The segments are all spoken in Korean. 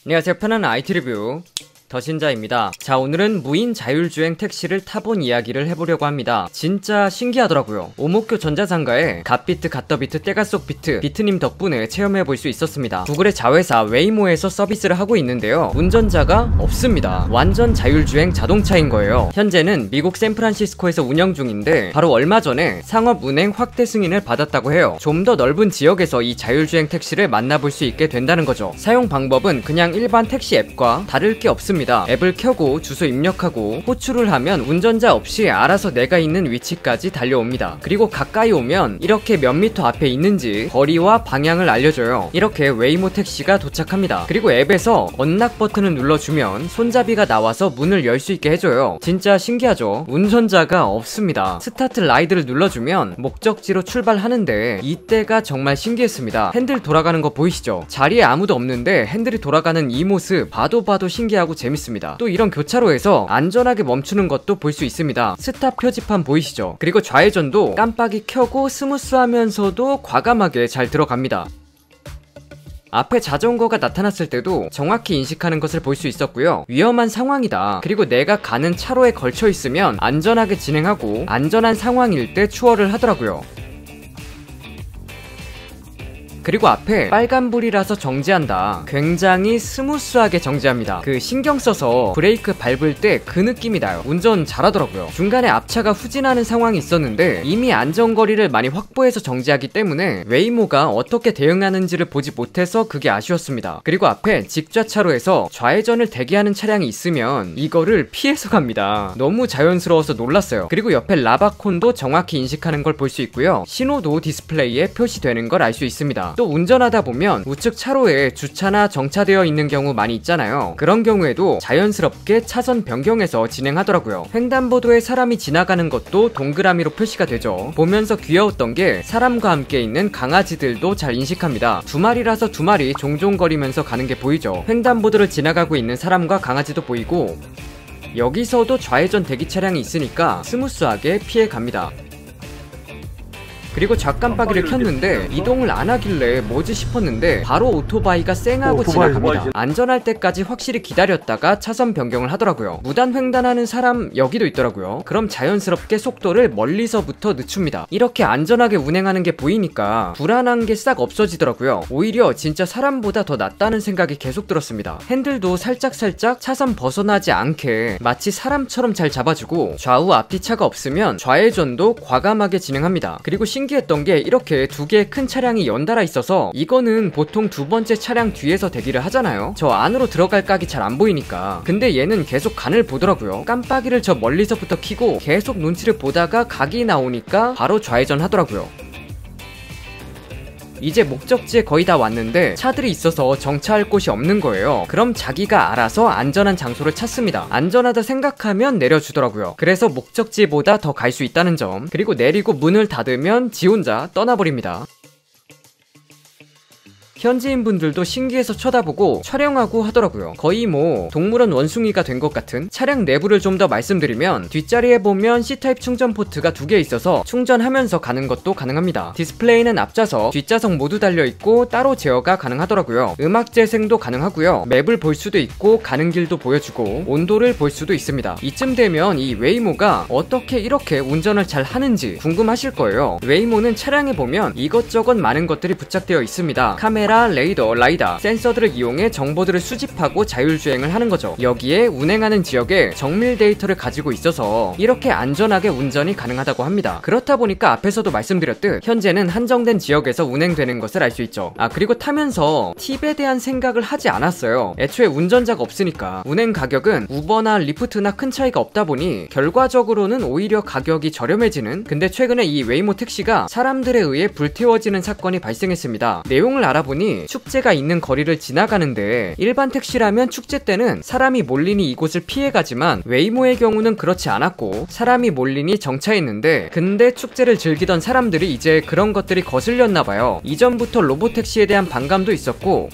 안녕하세요. 편안한 IT 리뷰 더신자입니다. 자, 오늘은 무인 자율주행 택시를 타본 이야기를 해보려고 합니다. 진짜 신기하더라고요. 오목교 전자상가에 갓비트, 갓더비트, 떼가속비트, 비트님 덕분에 체험해볼 수 있었습니다. 구글의 자회사 웨이모에서 서비스를 하고 있는데요, 운전자가 없습니다. 완전 자율주행 자동차인 거예요. 현재는 미국 샌프란시스코에서 운영 중인데 바로 얼마 전에 상업 운행 확대 승인을 받았다고 해요. 좀 더 넓은 지역에서 이 자율주행 택시를 만나볼 수 있게 된다는 거죠. 사용 방법은 그냥 일반 택시 앱과 다를 게 없습니다. 앱을 켜고 주소 입력하고 호출을 하면 운전자 없이 알아서 내가 있는 위치까지 달려옵니다. 그리고 가까이 오면 이렇게 몇 미터 앞에 있는지 거리와 방향을 알려줘요. 이렇게 웨이모 택시가 도착합니다. 그리고 앱에서 언락 버튼을 눌러주면 손잡이가 나와서 문을 열 수 있게 해줘요. 진짜 신기하죠? 운전자가 없습니다. 스타트 라이드를 눌러주면 목적지로 출발하는데 이때가 정말 신기했습니다. 핸들 돌아가는 거 보이시죠? 자리에 아무도 없는데 핸들이 돌아가는 이 모습 봐도 신기하고 재밌습니다. 또 이런 교차로에서 안전하게 멈추는 것도 볼 수 있습니다. 스탑 표지판 보이시죠? 그리고 좌회전도 깜빡이 켜고 스무스하면서도 과감하게 잘 들어갑니다. 앞에 자전거가 나타났을 때도 정확히 인식하는 것을 볼 수 있었고요. 위험한 상황이다, 그리고 내가 가는 차로에 걸쳐 있으면 안전하게 진행하고 안전한 상황일 때 추월을 하더라고요. 그리고 앞에 빨간불이라서 정지한다. 굉장히 스무스하게 정지합니다. 그 신경 써서 브레이크 밟을 때 그 느낌이 나요. 운전 잘하더라고요. 중간에 앞차가 후진하는 상황이 있었는데 이미 안전거리를 많이 확보해서 정지하기 때문에 웨이모가 어떻게 대응하는지를 보지 못해서 그게 아쉬웠습니다. 그리고 앞에 직좌차로에서 좌회전을 대기하는 차량이 있으면 이거를 피해서 갑니다. 너무 자연스러워서 놀랐어요. 그리고 옆에 라바콘도 정확히 인식하는 걸 볼 수 있고요. 신호도 디스플레이에 표시되는 걸 알 수 있습니다. 또 운전하다 보면 우측 차로에 주차나 정차되어 있는 경우 많이 있잖아요. 그런 경우에도 자연스럽게 차선 변경해서 진행하더라고요. 횡단보도에 사람이 지나가는 것도 동그라미로 표시가 되죠. 보면서 귀여웠던 게 사람과 함께 있는 강아지들도 잘 인식합니다. 두 마리라서 두 마리 종종거리면서 가는 게 보이죠. 횡단보도를 지나가고 있는 사람과 강아지도 보이고, 여기서도 좌회전 대기 차량이 있으니까 스무스하게 피해 갑니다. 그리고 좌깜빡이를 켰는데 이동을 안 하길래 뭐지 싶었는데 바로 오토바이가 쌩하고 지나갑니다. 안전할 때까지 확실히 기다렸다가 차선 변경을 하더라고요. 무단 횡단하는 사람 여기도 있더라고요. 그럼 자연스럽게 속도를 멀리서부터 늦춥니다. 이렇게 안전하게 운행하는 게 보이니까 불안한 게 싹 없어지더라고요. 오히려 진짜 사람보다 더 낫다는 생각이 계속 들었습니다. 핸들도 살짝살짝 차선 벗어나지 않게 마치 사람처럼 잘 잡아주고, 좌우 앞뒤 차가 없으면 좌회전도 과감하게 진행합니다. 그리고 신기했던 게 이렇게 두 개의 큰 차량이 연달아 있어서 이거는 보통 두 번째 차량 뒤에서 대기를 하잖아요. 저 안으로 들어갈 각이 잘 안 보이니까. 근데 얘는 계속 간을 보더라고요. 깜빡이를 저 멀리서부터 켜고 계속 눈치를 보다가 각이 나오니까 바로 좌회전 하더라고요. 이제 목적지에 거의 다 왔는데 차들이 있어서 정차할 곳이 없는 거예요. 그럼 자기가 알아서 안전한 장소를 찾습니다. 안전하다 생각하면 내려주더라고요. 그래서 목적지보다 더 갈 수 있다는 점. 그리고 내리고 문을 닫으면 지 혼자 떠나버립니다. 현지인 분들도 신기해서 쳐다보고 촬영하고 하더라고요. 거의 뭐 동물원 원숭이가 된 것 같은. 차량 내부를 좀 더 말씀드리면 뒷자리에 보면 C타입 충전 포트가 2개 있어서 충전하면서 가는 것도 가능합니다. 디스플레이는 앞좌석, 뒷좌석 모두 달려있고 따로 제어가 가능하더라고요. 음악 재생도 가능하고요. 맵을 볼 수도 있고 가는 길도 보여주고 온도를 볼 수도 있습니다. 이쯤 되면 이 웨이모가 어떻게 이렇게 운전을 잘 하는지 궁금하실 거예요. 웨이모는 차량에 보면 이것저것 많은 것들이 부착되어 있습니다. 카메라, 레이더, 라이다, 센서들을 이용해 정보들을 수집하고 자율주행을 하는 거죠. 여기에 운행하는 지역에 정밀 데이터를 가지고 있어서 이렇게 안전하게 운전이 가능하다고 합니다. 그렇다 보니까 앞에서도 말씀드렸듯 현재는 한정된 지역에서 운행되는 것을 알 수 있죠. 그리고 타면서 팁에 대한 생각을 하지 않았어요. 애초에 운전자가 없으니까. 운행 가격은 우버나 리프트나 큰 차이가 없다 보니 결과적으로는 오히려 가격이 저렴해지는. 근데 최근에 이 웨이모 택시가 사람들에 의해 불태워지는 사건이 발생했습니다. 내용을 알아보니 축제가 있는 거리를 지나가는데 일반 택시라면 축제 때는 사람이 몰리니 이곳을 피해가지만 웨이모의 경우는 그렇지 않았고 사람이 몰리니 정차했는데, 근데 축제를 즐기던 사람들이 이제 그런 것들이 거슬렸나봐요. 이전부터 로보택시에 대한 반감도 있었고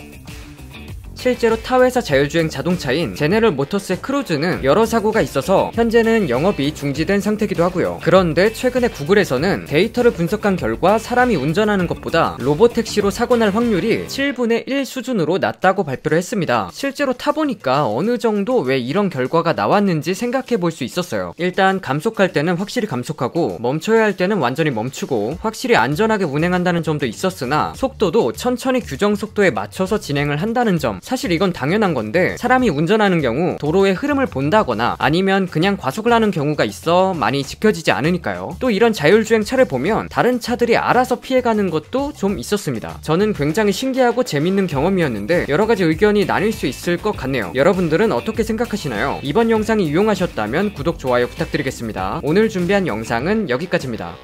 실제로 타 회사 자율주행 자동차인 제네럴 모터스의 크루즈는 여러 사고가 있어서 현재는 영업이 중지된 상태이기도 하고요. 그런데 최근에 구글에서는 데이터를 분석한 결과 사람이 운전하는 것보다 로보택시로 사고 날 확률이 7분의 1 수준으로 낮다고 발표를 했습니다. 실제로 타보니까 어느 정도 왜 이런 결과가 나왔는지 생각해 볼 수 있었어요. 일단 감속할 때는 확실히 감속하고 멈춰야 할 때는 완전히 멈추고 확실히 안전하게 운행한다는 점도 있었으나 속도도 천천히 규정 속도에 맞춰서 진행을 한다는 점, 사실 이건 당연한 건데 사람이 운전하는 경우 도로의 흐름을 본다거나 아니면 그냥 과속을 하는 경우가 있어 많이 지켜지지 않으니까요. 또 이런 자율주행 차를 보면 다른 차들이 알아서 피해가는 것도 좀 있었습니다. 저는 굉장히 신기하고 재밌는 경험이었는데 여러가지 의견이 나뉠 수 있을 것 같네요. 여러분들은 어떻게 생각하시나요? 이번 영상이 유용하셨다면 구독, 좋아요 부탁드리겠습니다. 오늘 준비한 영상은 여기까지입니다.